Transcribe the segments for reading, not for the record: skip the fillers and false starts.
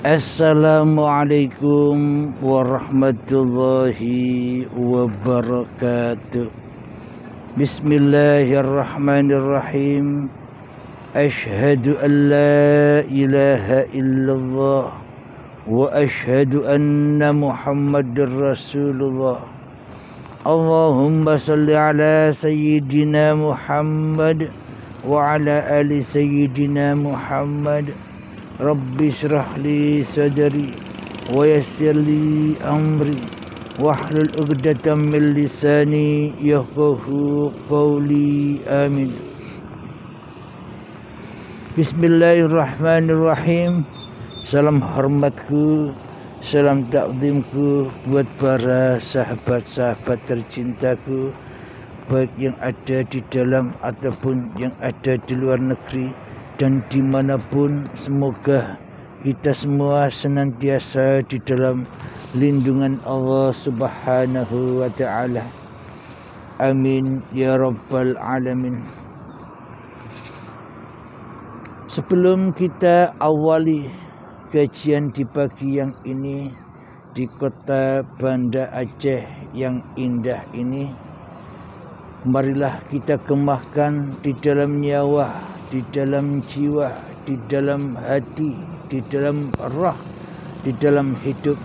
Assalamualaikum warahmatullahi wabarakatuh. Bismillahirrahmanirrahim. Ashhadu an la ilaha illallah wa ashhadu anna Muhammadar Rasulullah. Allahumma salli ala sayyidina Muhammad wa ala ali sayyidina Muhammad. Rabbi syrah li sadri wa yassir li amri wahlul 'uqdatam min lisani yafqahu qawli. Amin. Bismillahirrahmanirrahim. Salam hormatku, salam takzimku buat para sahabat-sahabat tercintaku, baik yang ada di dalam ataupun yang ada di luar negeri dan dimanapun. Semoga kita semua senantiasa di dalam lindungan Allah Subhanahu wa ta'ala. Amin ya rabbal alamin. Sebelum kita awali kajian di pagi yang ini di kota Banda Aceh yang indah ini, marilah kita kemahkan di dalam nyawa, di dalam jiwa, di dalam hati, di dalam roh, di dalam hidup.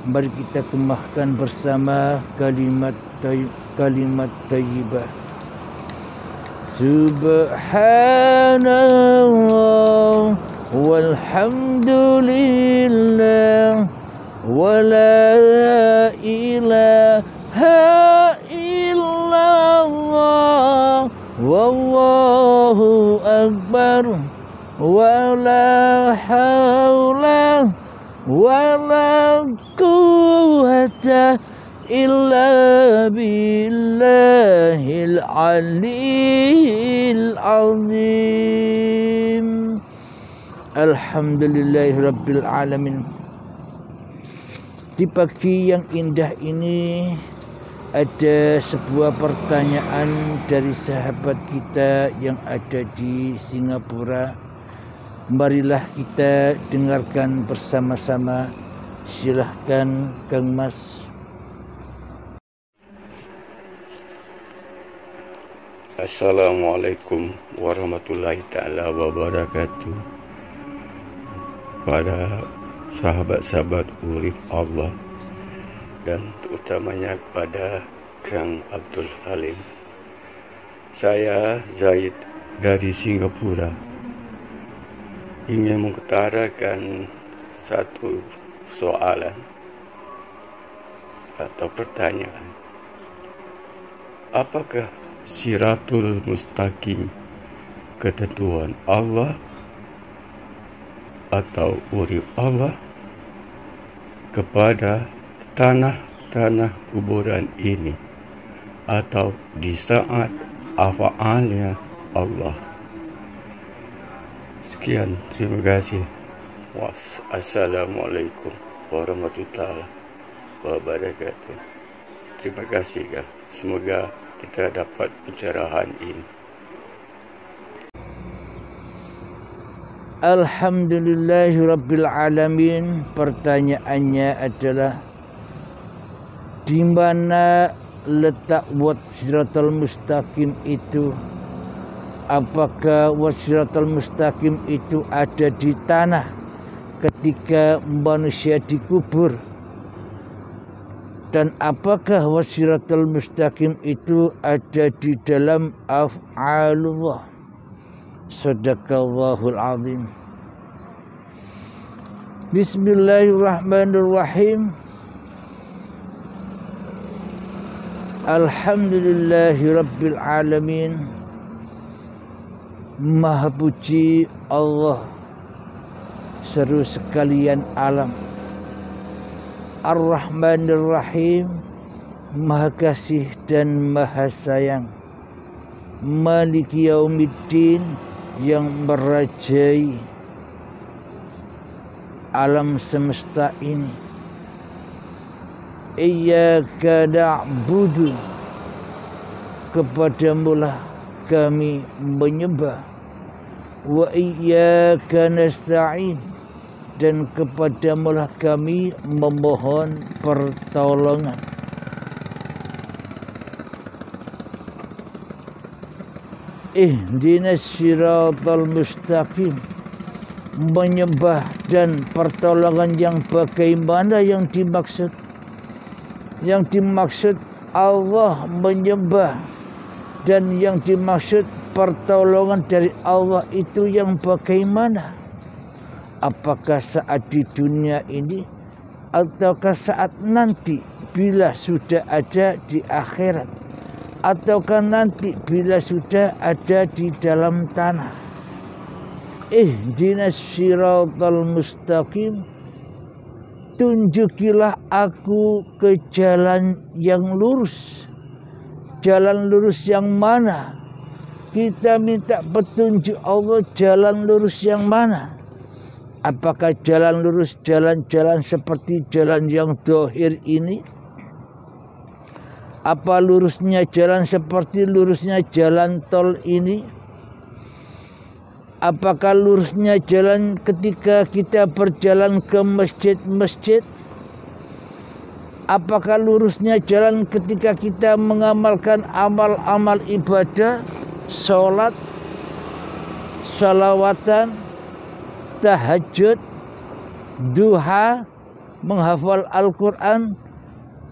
Mari kita kemahkan bersama kalimat thayyibah. Subhanallah walhamdulillah wa la ilaha illallah wallahu akbar wa la haula wa la quwwata illa billahil aliyyil azim. Alhamdulillahi rabbil alamin. Di pagi yang indah ini ada sebuah pertanyaan dari sahabat kita yang ada di Singapura. Marilah kita dengarkan bersama-sama. Silahkan Kang Mas. Assalamualaikum warahmatullahi ta'ala wabarakatuh. Pada sahabat-sahabat urip Allah, dan terutamanya kepada Kang Abdul Halim. Saya Zaid dari Singapura ingin mengutarakan satu soalan atau pertanyaan. Apakah Siratul Mustaqim ketentuan Allah atau urip Allah kepada tanah-tanah kuburan ini, atau di saat afaalnya Allah? Sekian, terima kasih. Wassalamualaikum warahmatullahi wabarakatuh. Terima kasih, Kang. Semoga kita dapat pencerahan ini. Alhamdulillahi rabbil alamin. Pertanyaannya adalah, di mana letak Siratal Mustaqim itu? Apakah Siratal Mustaqim itu ada di tanah ketika manusia dikubur? Dan apakah Siratal Mustaqim itu ada di dalam af'alullah? Sadaqallahul azim. Bismillahirrahmanirrahim. Alhamdulillahi rabbil alamin. Maha puji Allah seru sekalian alam. Ar-Rahmanir Rahim, Maha Kasih dan Maha Sayang. Maliki Yaumiddin, yang merajai alam semesta ini. Iyyaka na'budu, kepadamulah kami menyembah. Wa iyyaka nasta'in, dan kepadamulah kami memohon pertolongan. Ihdinas siratal mustaqim, menyembah dan pertolongan yang bagaimana yang dimaksud? Yang dimaksud Allah menyembah, dan yang dimaksud pertolongan dari Allah itu yang bagaimana? Apakah saat di dunia ini ataukah saat nanti bila sudah ada di akhirat, ataukah nanti bila sudah ada di dalam tanah? Ihdinas siratal mustaqim, tunjukilah aku ke jalan yang lurus. Jalan lurus yang mana? Kita minta petunjuk Allah, jalan lurus yang mana? Apakah jalan lurus jalan-jalan seperti jalan yang dohir ini? Apa lurusnya jalan seperti lurusnya jalan tol ini? Apakah lurusnya jalan ketika kita berjalan ke masjid-masjid? Apakah lurusnya jalan ketika kita mengamalkan amal-amal ibadah, sholat, salawatan, tahajud, duha, menghafal Al-Quran,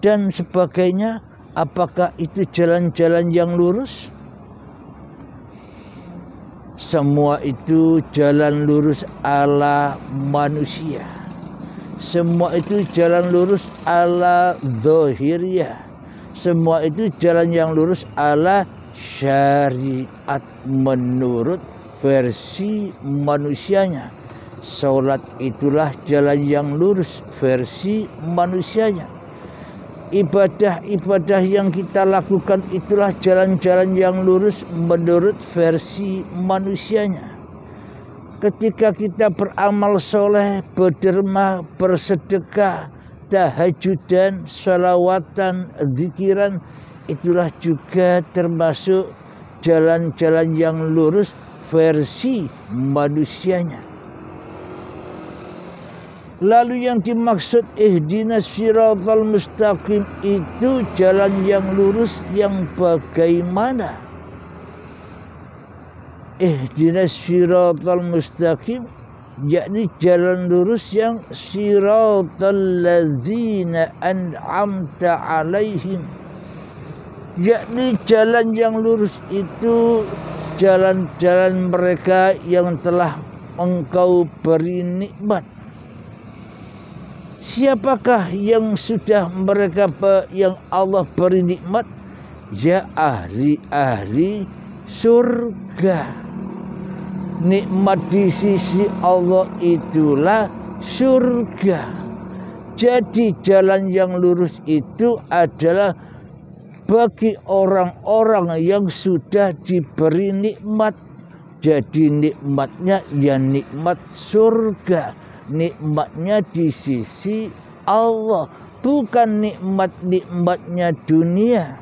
dan sebagainya? Apakah itu jalan-jalan yang lurus? Semua itu jalan lurus ala manusia. Semua itu jalan lurus ala zahiriyah. Semua itu jalan yang lurus ala syariat menurut versi manusianya. Salat itulah jalan yang lurus versi manusianya. Ibadah-ibadah yang kita lakukan itulah jalan-jalan yang lurus menurut versi manusianya. Ketika kita beramal soleh, berderma, bersedekah, tahajudan, sholawatan, zikiran, itulah juga termasuk jalan-jalan yang lurus versi manusianya. Lalu yang dimaksud ihdinas siratal mustaqim itu jalan yang lurus yang bagaimana? Ihdinas siratal mustaqim yakni jalan lurus yang siratal ladzina an'amta alaihim, yakni jalan yang lurus itu jalan-jalan mereka yang telah Engkau beri nikmat. Siapakah yang sudah mereka yang Allah beri nikmat? Ya ahli-ahli surga. Nikmat di sisi Allah itulah surga. Jadi jalan yang lurus itu adalah bagi orang-orang yang sudah diberi nikmat. Jadi nikmatnya ya nikmat surga. Nikmatnya di sisi Allah, bukan nikmat-nikmatnya dunia.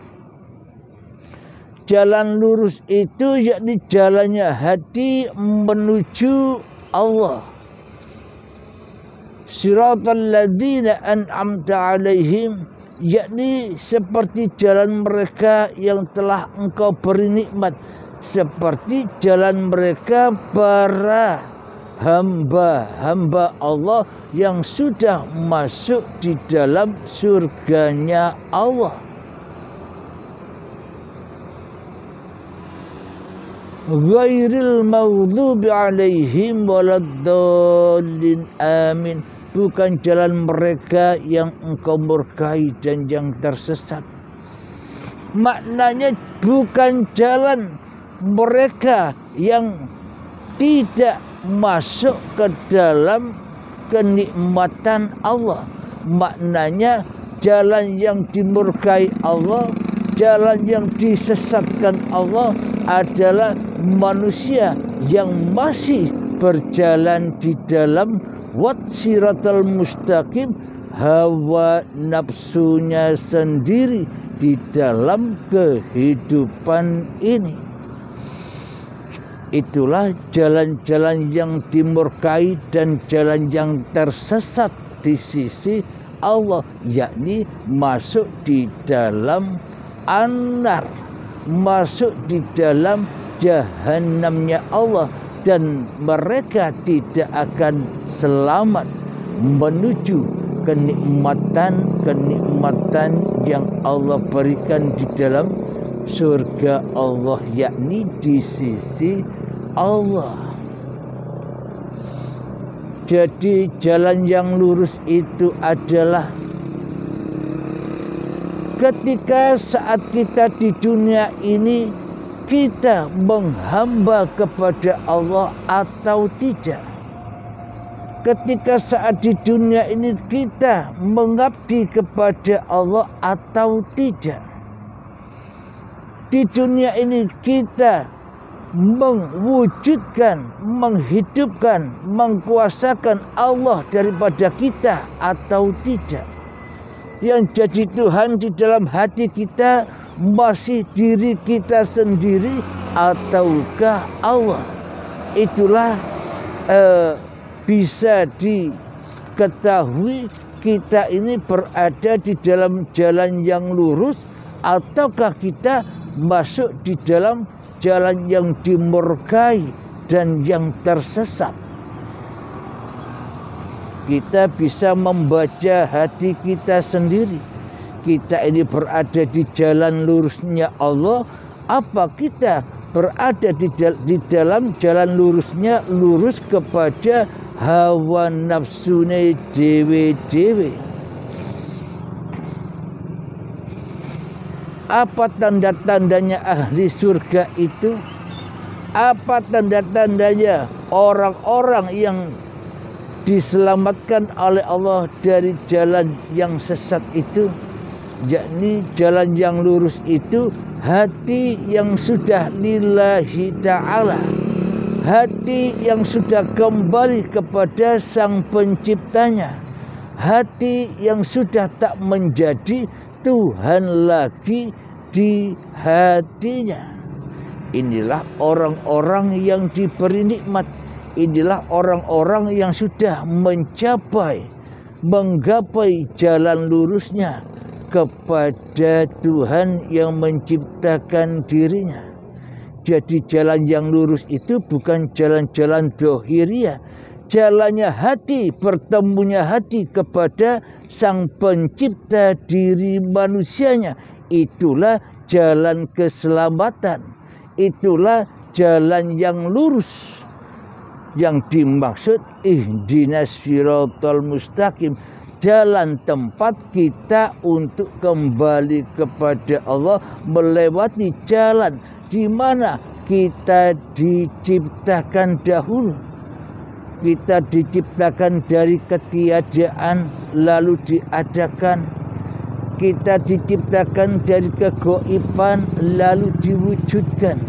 Jalan lurus itu yakni jalannya hati menuju Allah. Siratal ladzina an'amta alaihim, yakni seperti jalan mereka yang telah Engkau beri nikmat, seperti jalan mereka para hamba-hamba Allah yang sudah masuk di dalam surganya Allah. Ghairil maghdubi alaihim waladdallin, amin. Bukan jalan mereka yang Engkau murkai dan yang tersesat. Maknanya bukan jalan mereka yang tidak masuk ke dalam kenikmatan Allah. Maknanya jalan yang dimurkai Allah, jalan yang disesatkan Allah adalah manusia yang masih berjalan di dalam siratal mustaqim, hawa nafsunya sendiri di dalam kehidupan ini. Itulah jalan-jalan yang dimurkai dan jalan yang tersesat di sisi Allah, yakni masuk di dalam anar, masuk di dalam jahanamnya Allah, dan mereka tidak akan selamat menuju kenikmatan yang Allah berikan di dalam surga Allah, yakni di sisi Allah. Jadi jalan yang lurus itu adalah ketika saat kita di dunia ini kita menghamba kepada Allah atau tidak. Ketika saat di dunia ini kita mengabdi kepada Allah atau tidak. Di dunia ini kita mewujudkan, menghidupkan, mengkuasakan Allah daripada kita atau tidak. Yang jadi Tuhan di dalam hati kita masih diri kita sendiri ataukah Allah. Itulah bisa diketahui kita ini berada di dalam jalan yang lurus ataukah kita masuk di dalam jalan yang dimurkai dan yang tersesat. Kita bisa membaca hati kita sendiri. Kita ini berada di jalan lurusnya Allah, apa kita berada di dalam jalan lurusnya, lurus kepada hawa nafsune dewe-dewe. Apa tanda-tandanya ahli surga itu? Apa tanda-tandanya orang-orang yang diselamatkan oleh Allah dari jalan yang sesat itu? Yakni jalan yang lurus itu hati yang sudah lillahi ta'ala, hati yang sudah kembali kepada sang penciptanya, hati yang sudah tak menjadi Tuhan lagi di hatinya. Inilah orang-orang yang diberi nikmat. Inilah orang-orang yang sudah menggapai jalan lurusnya kepada Tuhan yang menciptakan dirinya. Jadi jalan yang lurus itu bukan jalan-jalan dohiriyah. Jalannya hati, bertemunya hati kepada sang pencipta diri manusianya. Itulah jalan keselamatan. Itulah jalan yang lurus. Yang dimaksud ihdinas siratal mustaqim. Jalan tempat kita untuk kembali kepada Allah, melewati jalan di mana kita diciptakan dahulu. Kita diciptakan dari ketiadaan lalu diadakan. Kita diciptakan dari kegaiban lalu diwujudkan.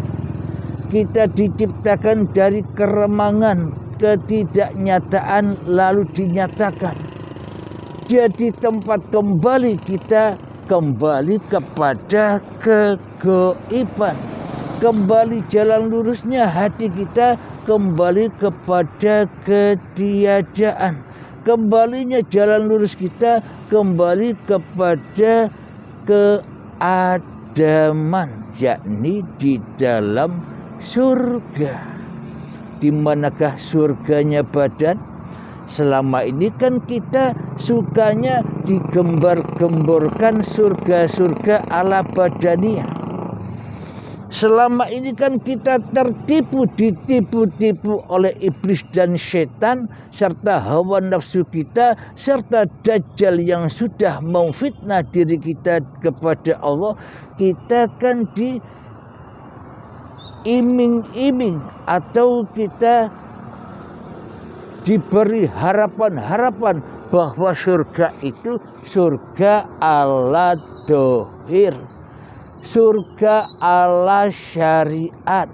Kita diciptakan dari keremangan, ketidaknyataan lalu dinyatakan. Jadi tempat kembali kita kembali kepada kegaiban. Kembali jalan lurusnya hati kita kembali kepada ketiadaan. Kembalinya jalan lurus kita kembali kepada keadaman, yakni di dalam surga. Di manakah surganya badan? Selama ini kan kita sukanya digembar-gemborkan surga-surga ala badaniyah. Selama ini kan kita ditipu-tipu oleh iblis dan setan serta hawa nafsu kita serta dajjal yang sudah memfitnah diri kita kepada Allah. Kita kan diiming-iming atau kita diberi harapan-harapan bahwa surga itu surga ala dohir, surga ala syariat,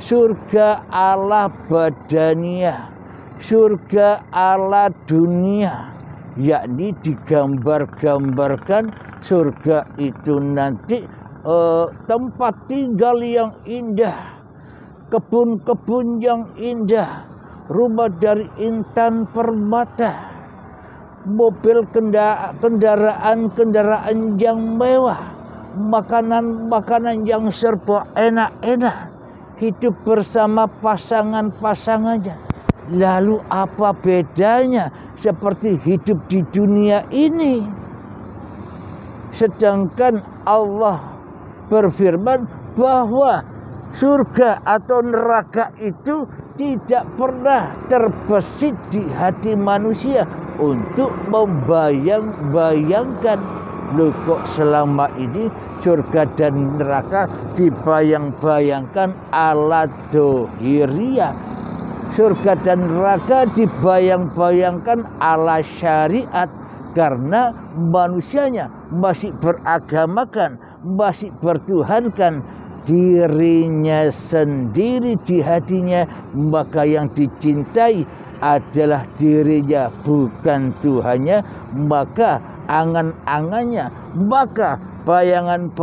surga ala badaniyah, surga ala dunia, yakni digambar-gambarkan surga itu nanti tempat tinggal yang indah, kebun-kebun yang indah, rumah dari intan permata, mobil kendaraan yang mewah, makanan yang serba enak-enak, hidup bersama pasangan-pasangannya. Lalu apa bedanya seperti hidup di dunia ini? Sedangkan Allah berfirman bahwa surga atau neraka itu tidak pernah terbesit di hati manusia untuk membayang-bayangkan. Loh, kok selama ini surga dan neraka dibayang-bayangkan ala dohiriyah, surga dan neraka dibayang-bayangkan ala syariat, karena manusianya masih beragamakan, masih bertuhankan dirinya sendiri di hatinya. Maka yang dicintai adalah dirinya, bukan Tuhannya. Maka angan-angannya, maka bayangannya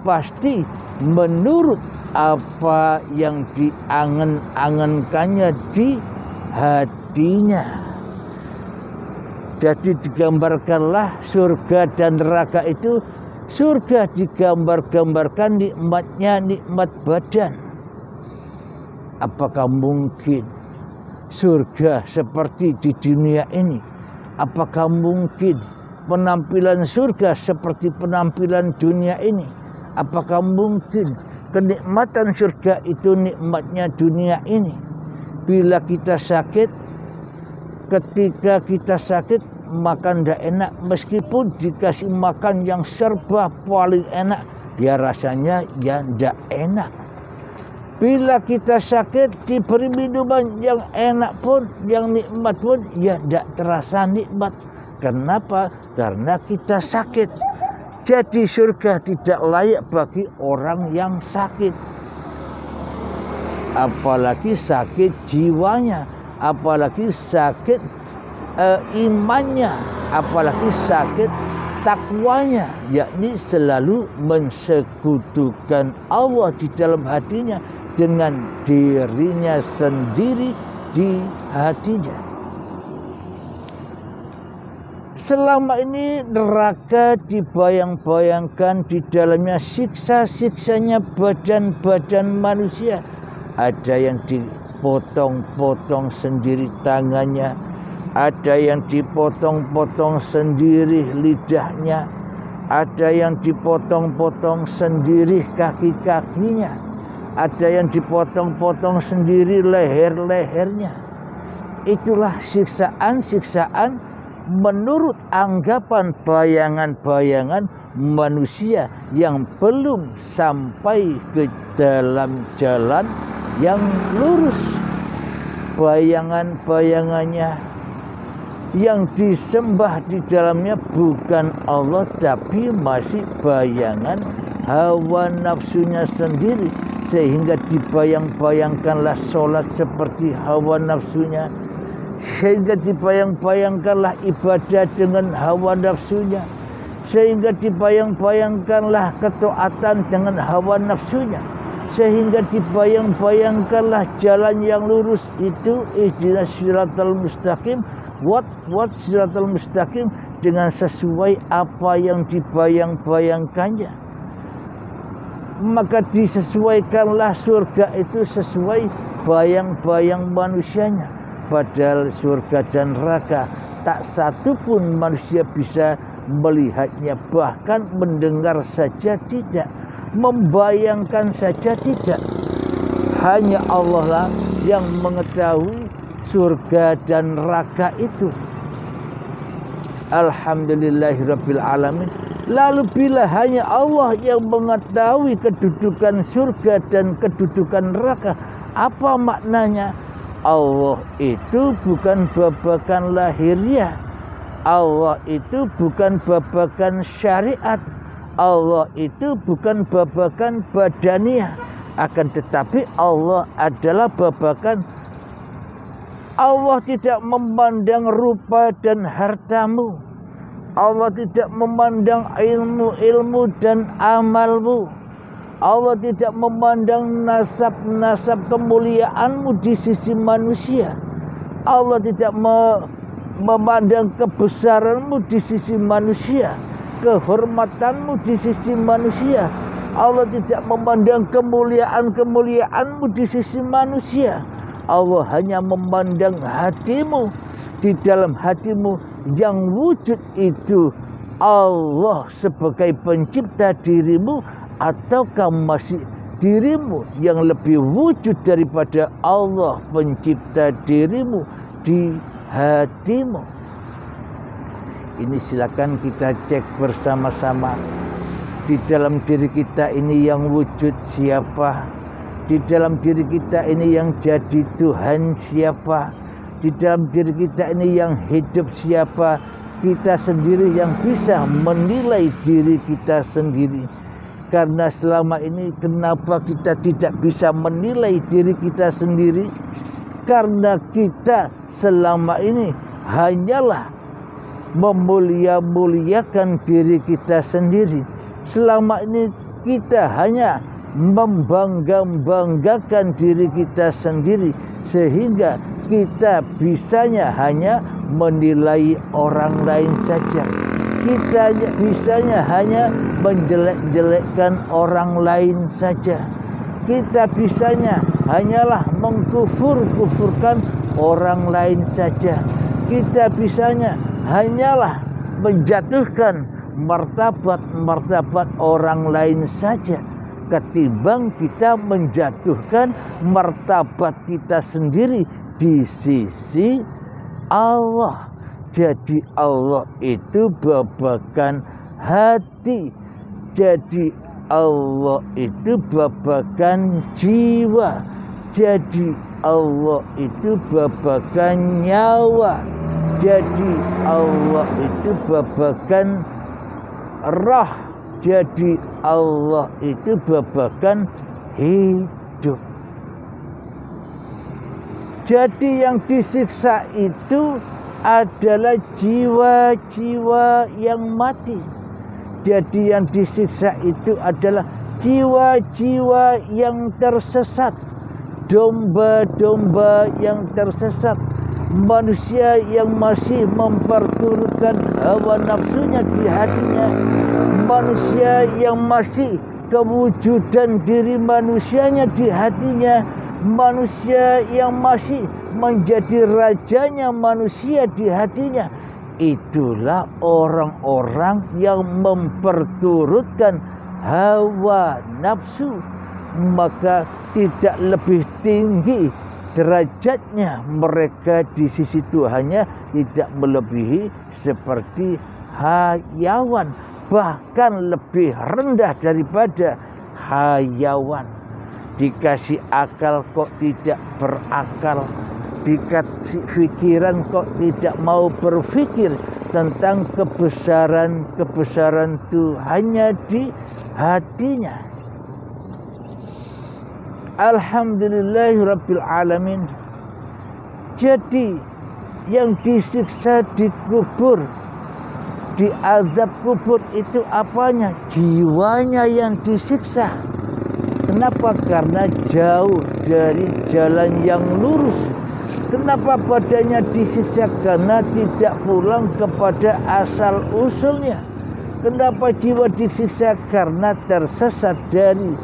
pasti menurut apa yang diangan-angankannya di hatinya. Jadi digambarkanlah surga dan neraka itu. Surga digambar-gambarkan nikmatnya, nikmat badan. Apakah mungkin surga seperti di dunia ini? Apakah mungkin penampilan surga seperti penampilan dunia ini? Apakah mungkin kenikmatan surga itu nikmatnya dunia ini? Bila kita sakit, ketika kita sakit makan tidak enak, meskipun dikasih makan yang serba paling enak, ya rasanya ya tidak enak. Bila kita sakit diberi minuman yang enak pun, yang nikmat pun, ya tidak terasa nikmat. Kenapa? Karena kita sakit. Jadi surga tidak layak bagi orang yang sakit, apalagi sakit jiwanya, apalagi sakit imannya, apalagi sakit takwanya, yakni selalu mensekutukan Allah di dalam hatinya dengan dirinya sendiri di hatinya. Selama ini neraka dibayang-bayangkan di dalamnya siksa-siksanya badan-badan manusia. Ada yang dipotong-potong sendiri tangannya, ada yang dipotong-potong sendiri lidahnya, ada yang dipotong-potong sendiri kaki-kakinya, ada yang dipotong-potong sendiri leher-lehernya. Itulah siksaan-siksaan menurut anggapan bayangan-bayangan manusia yang belum sampai ke dalam jalan yang lurus. Bayangan-bayangannya yang disembah di dalamnya bukan Allah, tapi masih bayangan hawa nafsunya sendiri, sehingga dibayang-bayangkanlah sholat seperti hawa nafsunya, sehingga dibayang-bayangkanlah ibadah dengan hawa nafsunya, sehingga dibayang-bayangkanlah ketaatan dengan hawa nafsunya, sehingga dibayang-bayangkanlah jalan yang lurus itu ihdinas siratal mustaqim, what siratal mustaqim, dengan sesuai apa yang dibayang-bayangkannya. Maka disesuaikanlah surga itu sesuai bayang-bayang manusianya. Padahal surga dan neraka tak satu pun manusia bisa melihatnya, bahkan mendengar saja tidak, membayangkan saja tidak. Hanya Allah lah yang mengetahui surga dan neraka itu. Alhamdulillahirabbil alamin. Lalu bila hanya Allah yang mengetahui kedudukan surga dan kedudukan neraka, apa maknanya? Allah itu bukan babakan lahiriah, Allah itu bukan babakan syariat, Allah itu bukan babakan badaniah, akan tetapi Allah adalah babakan. Allah tidak memandang rupa dan hartamu, Allah tidak memandang ilmu dan amalmu, Allah tidak memandang nasab-nasab kemuliaanmu di sisi manusia. Allah tidak memandang kebesaranmu di sisi manusia, kehormatanmu di sisi manusia. Allah tidak memandang kemuliaanmu di sisi manusia. Allah hanya memandang hatimu. Di dalam hatimu yang wujud itu Allah sebagai pencipta dirimu, ataukah masih dirimu yang lebih wujud daripada Allah pencipta dirimu di hatimu? Ini silakan kita cek bersama-sama. Di dalam diri kita ini yang wujud siapa? Di dalam diri kita ini yang jadi Tuhan siapa? Di dalam diri kita ini yang hidup siapa? Kita sendiri yang bisa menilai diri kita sendiri. Karena selama ini kenapa kita tidak bisa menilai diri kita sendiri? Karena kita selama ini hanyalah memulia-muliakan diri kita sendiri. Selama ini kita hanya membangga-banggakan diri kita sendiri, sehingga kita bisanya hanya menilai orang lain saja. Kita bisanya hanya menjelek-jelekkan orang lain saja. Kita bisanya hanyalah mengkufur-kufurkan orang lain saja. Kita bisanya hanyalah menjatuhkan martabat-martabat orang lain saja, ketimbang kita menjatuhkan martabat kita sendiri di sisi Allah. Jadi Allah itu babakan hati. Jadi Allah itu babakan jiwa. Jadi Allah itu babakan nyawa. Jadi Allah itu babakan roh. Jadi Allah itu babakan hidup. Jadi yang disiksa itu adalah jiwa-jiwa yang mati. Jadi yang disiksa itu adalah jiwa-jiwa yang tersesat, domba-domba yang tersesat, manusia yang masih memperturutkan hawa nafsunya di hatinya, manusia yang masih kewujudan diri manusianya di hatinya, manusia yang masih menjadi rajanya manusia di hatinya. Itulah orang-orang yang memperturutkan hawa nafsu. Maka tidak lebih tinggi derajatnya mereka di sisi Tuhannya, tidak melebihi seperti hayawan, bahkan lebih rendah daripada hayawan. Dikasih akal kok tidak berakal, dikasih pikiran kok tidak mau berpikir tentang kebesaran Tuhannya di hatinya. Alhamdulillahirabbil alamin. Jadi yang disiksa di kubur, di azab kubur itu apanya? Jiwanya yang disiksa. Kenapa? Karena jauh dari jalan yang lurus. Kenapa badannya disiksa? Karena tidak pulang kepada asal usulnya. Kenapa jiwa disiksa? Karena tersesat dari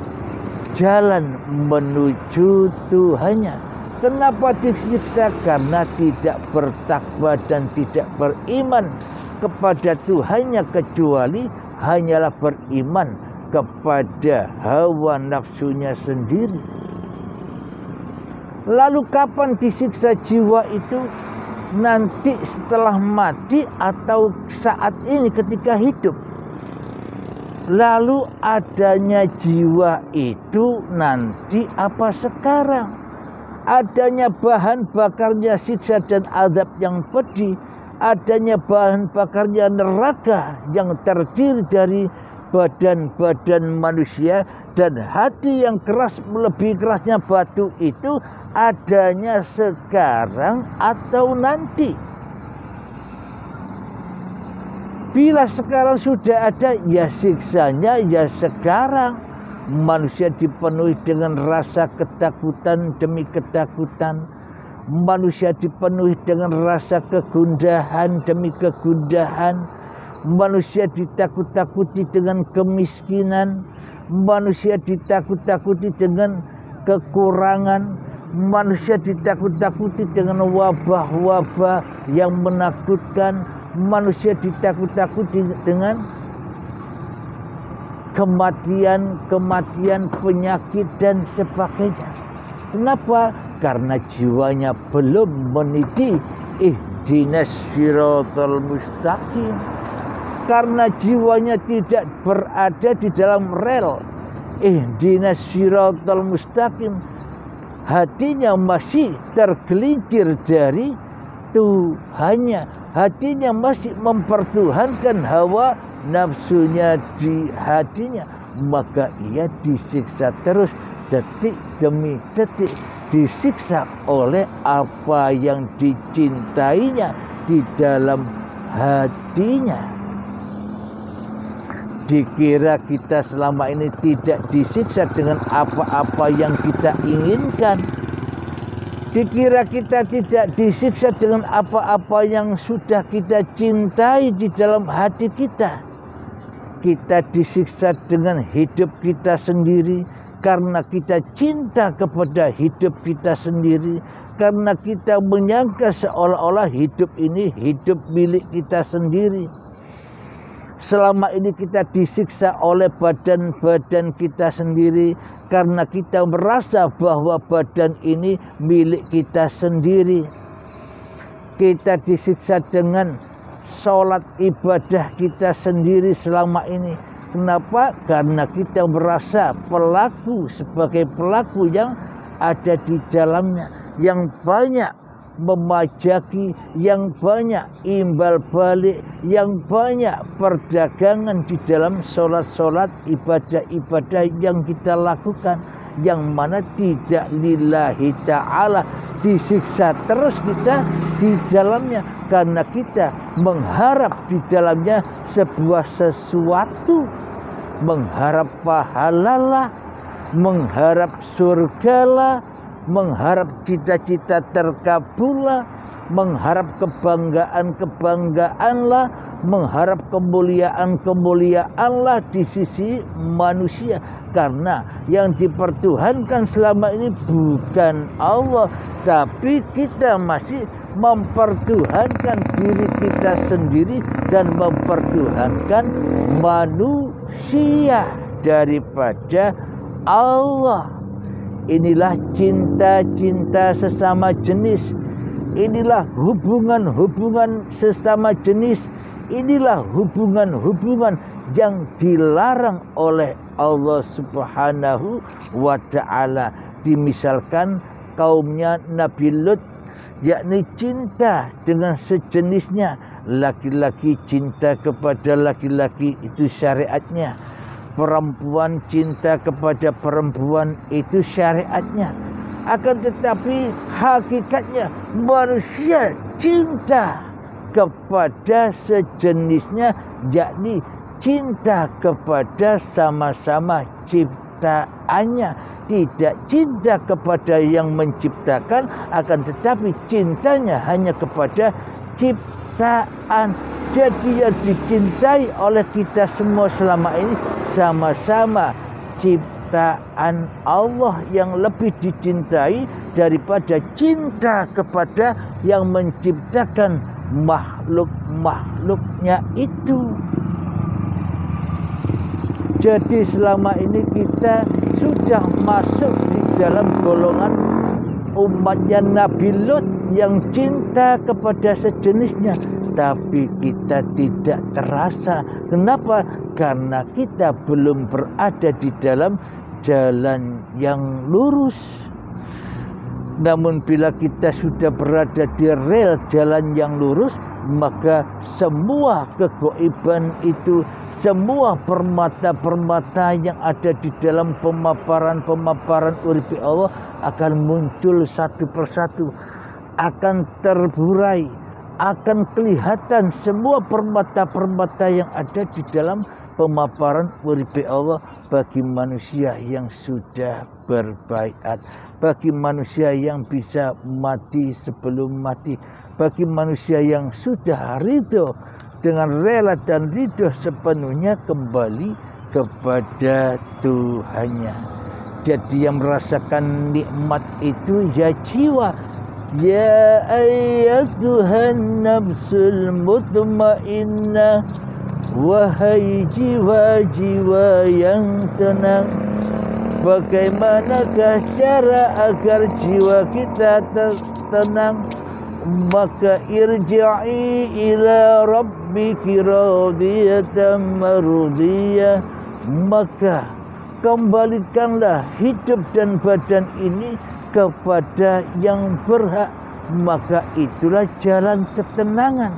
jalan menuju Tuhannya. Kenapa disiksa? Karena tidak bertakwa dan tidak beriman kepada Tuhannya, kecuali hanyalah beriman kepada hawa nafsunya sendiri. Lalu kapan disiksa jiwa itu? Nanti setelah mati atau saat ini ketika hidup? Lalu adanya jiwa itu nanti apa sekarang? Adanya bahan bakarnya siksa dan azab yang pedih, adanya bahan bakarnya neraka yang terdiri dari badan-badan manusia dan hati yang keras melebihi kerasnya batu itu adanya sekarang atau nanti? Bila sekarang sudah ada, ya siksanya ya sekarang. manusia dipenuhi dengan rasa ketakutan demi ketakutan, manusia dipenuhi dengan rasa kegundahan demi kegundahan, manusia ditakut-takuti dengan kemiskinan, manusia ditakut-takuti dengan kekurangan, manusia ditakut-takuti dengan wabah-wabah yang menakutkan, manusia ditakut-takuti dengan kematian, penyakit dan sebagainya. Kenapa? Karena jiwanya belum meniti ihdinas siratal mustaqim. Karena jiwanya tidak berada di dalam rel ihdinas siratal mustaqim. Hatinya masih tergelincir dari Tuhannya. Hatinya masih mempertuhankan hawa nafsunya di hatinya. Maka ia disiksa terus detik demi detik. Disiksa oleh apa yang dicintainya di dalam hatinya. Dikira kita selama ini tidak disiksa dengan apa-apa yang kita inginkan. Dikira kita tidak disiksa dengan apa-apa yang sudah kita cintai di dalam hati kita. Kita disiksa dengan hidup kita sendiri, karena kita cinta kepada hidup kita sendiri, karena kita menyangka seolah-olah hidup ini hidup milik kita sendiri. Selama ini kita disiksa oleh badan-badan kita sendiri, karena kita merasa bahwa badan ini milik kita sendiri. Kita disiksa dengan sholat ibadah kita sendiri selama ini. Kenapa? Karena kita merasa pelaku sebagai pelaku yang ada di dalamnya, yang banyak memajaki, yang banyak imbal balik, yang banyak perdagangan di dalam sholat-sholat, ibadah-ibadah yang kita lakukan, yang mana tidak lillahi ta'ala. Disiksa terus kita di dalamnya, karena kita mengharap di dalamnya sebuah sesuatu, mengharap pahalalah, mengharap surgalah, mengharap cita-cita terkabullah, mengharap kebanggaan-kebanggaanlah, mengharap kemuliaan-kemuliaanlah di sisi manusia. Karena yang dipertuhankan selama ini bukan Allah, tapi kita masih mempertuhankan diri kita sendiri dan mempertuhankan manusia daripada Allah. Inilah cinta-cinta sesama jenis. Inilah hubungan-hubungan sesama jenis. Inilah hubungan-hubungan yang dilarang oleh Allah Subhanahu wa ta'ala. Dimisalkan kaumnya Nabi Lut, yakni cinta dengan sejenisnya. Laki-laki cinta kepada laki-laki, itu syariatnya. Perempuan cinta kepada perempuan, itu syariatnya. Akan tetapi hakikatnya manusia cinta kepada sejenisnya, yakni cinta kepada sama-sama ciptaannya. Tidak cinta kepada yang menciptakan, akan tetapi cintanya hanya kepada ciptaan. Jadi yang dicintai oleh kita semua selama ini sama-sama ciptaan Allah, yang lebih dicintai daripada cinta kepada yang menciptakan makhluk-makhluknya itu. Jadi selama ini kita sudah masuk di dalam golongan umatnya Nabi Lut yang cinta kepada sejenisnya, tapi kita tidak terasa. Kenapa? Karena kita belum berada di dalam jalan yang lurus. Namun bila kita sudah berada di rel jalan yang lurus, maka semua kegoiban itu, semua permata-permata yang ada di dalam pemaparan-pemaparan uripi Allah akan muncul satu persatu, akan terburai, akan kelihatan semua permata-permata yang ada di dalam pemaparan uripi Allah bagi manusia yang sudah berbaiat, bagi manusia yang bisa mati sebelum mati, bagi manusia yang sudah ridho dengan rela dan ridho sepenuhnya kembali kepada Tuhannya. Jadi yang merasakan nikmat itu ya jiwa. Ya ayyatuhan nafsul mutmainnah, wahai jiwa-jiwa yang tenang, bagaimanakah cara agar jiwa kita tenang? Maka irji'i ila rabbiki radiyatan mardiyah, maka kembalikanlah hidup dan badan ini kepada yang berhak, maka itulah jalan ketenangan.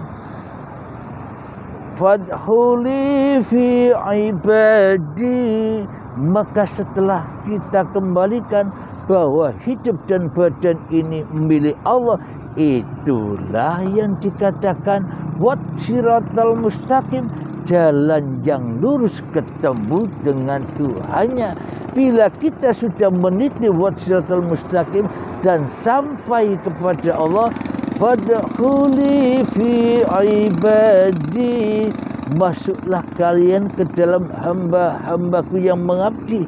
Fadkhuli fi ibadi, maka setelah kita kembalikan bahwa hidup dan badan ini milik Allah, itulah yang dikatakan wat siratal mustaqim, jalan yang lurus ketemu dengan Tuhannya. Bila kita sudah meniti wat siratal mustaqim dan sampai kepada Allah, fadkhuli fi ibadi, masuklah kalian ke dalam hamba-hambaku yang mengabdi.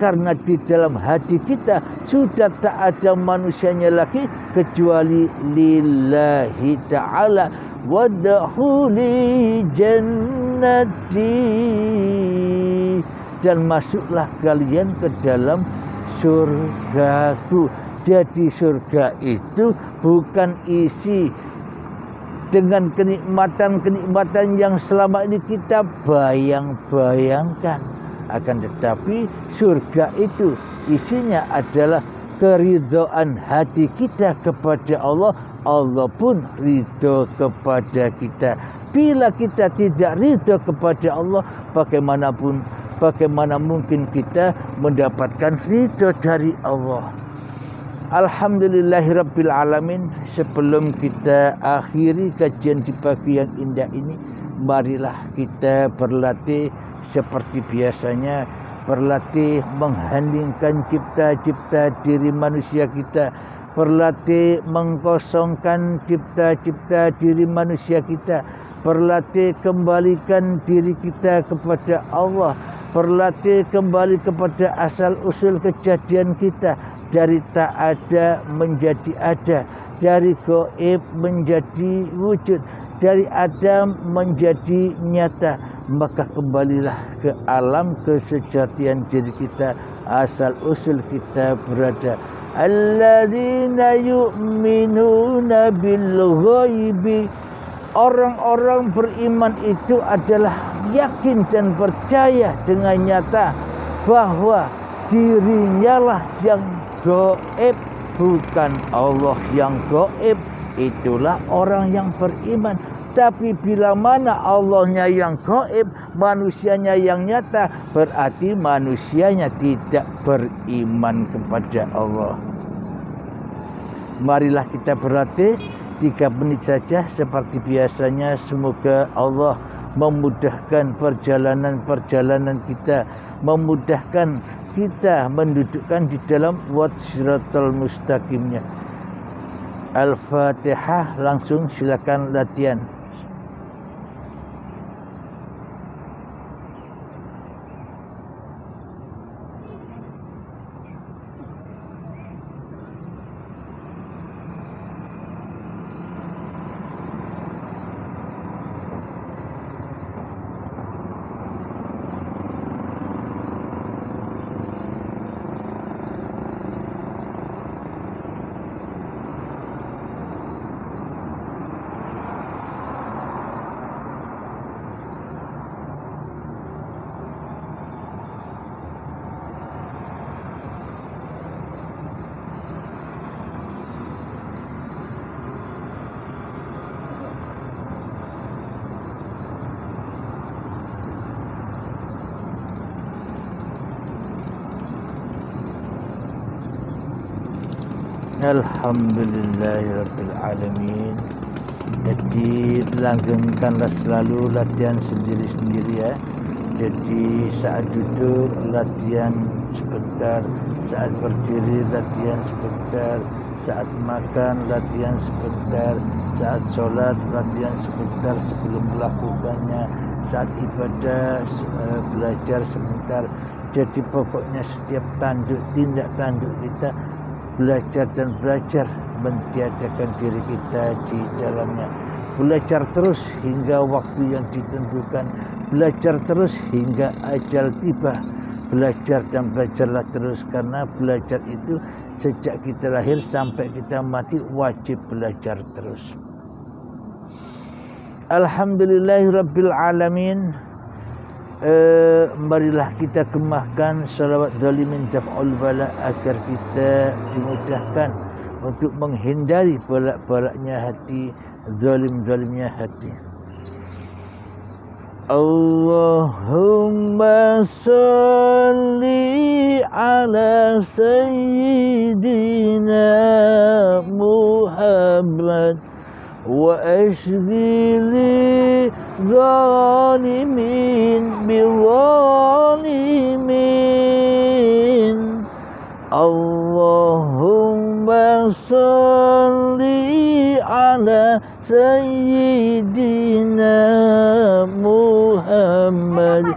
Karena di dalam hati kita sudah tak ada manusianya lagi kecuali lillahi ta'ala. Wadkhuli jannati, dan masuklah kalian ke dalam surgaku. Jadi surga itu bukan isi dengan kenikmatan-kenikmatan yang selama ini kita bayang-bayangkan. Akan tetapi surga itu isinya adalah keridhaan hati kita kepada Allah. Allah pun ridho kepada kita. Bila kita tidak ridho kepada Allah, bagaimana mungkin kita mendapatkan ridho dari Allah? Alhamdulillahirabbil alamin. Sebelum kita akhiri kajian di pagi yang indah ini, marilah kita berlatih seperti biasanya, berlatih mengheningkan cipta-cipta diri manusia kita, berlatih mengkosongkan cipta-cipta diri manusia kita, berlatih kembalikan diri kita kepada Allah, berlatih kembali kepada asal-usul kejadian kita, dari tak ada menjadi ada, dari gaib menjadi wujud, dari Adam menjadi nyata. Maka kembalilah ke alam kesejatian diri kita, asal usul kita berada. Alladzina yu'minuna bil ghaibi, orang-orang beriman itu adalah yakin dan percaya dengan nyata bahwa dirinya lah yang gaib, bukan Allah yang gaib. Itulah orang yang beriman. Tapi bila mana Allahnya yang gaib, manusianya yang nyata, berarti manusianya tidak beriman kepada Allah. Marilah kita berlatih 3 menit saja seperti biasanya. Semoga Allah memudahkan perjalanan kita, memudahkan kita mendudukkan di dalam wat siratal mustaqimnya. Al-Fatihah, langsung silakan latihan. Alhamdulillahirabbil alamin. Jadi langgengkanlah selalu latihan sendiri-sendiri ya. Jadi saat duduk latihan sebentar, saat berdiri latihan sebentar, saat makan latihan sebentar, saat sholat latihan sebentar sebelum melakukannya, saat ibadah belajar sebentar. Jadi pokoknya setiap tindak tanduk kita belajar dan belajar mentiadakan diri kita di dalamnya. Belajar terus hingga waktu yang ditentukan, belajar terus hingga ajal tiba. Belajar dan belajarlah terus, karena belajar itu sejak kita lahir sampai kita mati wajib belajar terus. Alhamdulillahirabbil alamin. Marilah kita gemahkan salawat zalimin daf'ul bala agar kita dimudahkan untuk menghindari balak-balaknya hati, zalim-zalimnya hati. Allahumma salli ala sayyidina Muhammad wa ashghili zalimin bizalimin. Allahumma salli ala sayyidina Muhammad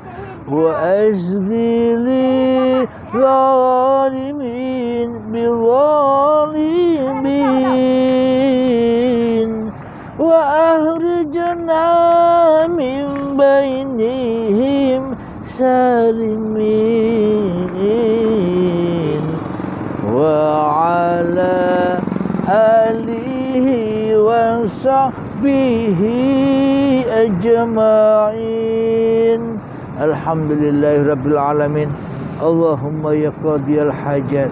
wa ashghili zalimin bizalimin wa ahrijna min bainihim salimin wa ala alihi wa sahbihi ajma'in. Alhamdulillahirabbil alamin. Allahumma ya qadiyal hajat,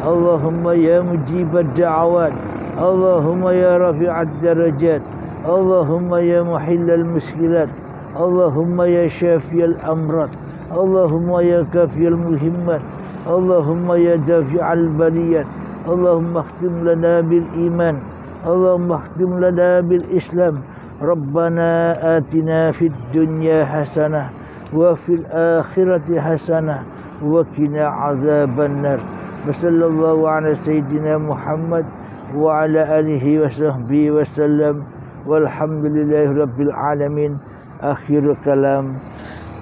Allahumma ya mujibad da'awat, Allahumma ya rafi'ad darajat, Allahumma ya muhillal muskilat, Allahumma ya syafiyal amrat, Allahumma ya kafiyal muhimmat, Allahumma ya dafi'al baliyat. Allahumma akhtim lana bil iman, Allahumma akhtim lana bil islam. Rabbana atina fid dunya hasanah wa fil akhirati hasanah wa qina azaban nar. Sallallahu ala sayyidina Muhammad wa ala alihi wa sahbihi wa sallam. Walhamdulillahi rabbil alamin. Akhirul kalam.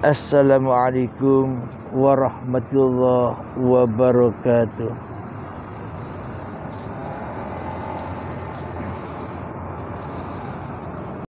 Assalamualaikum warahmatullahi wabarakatuh.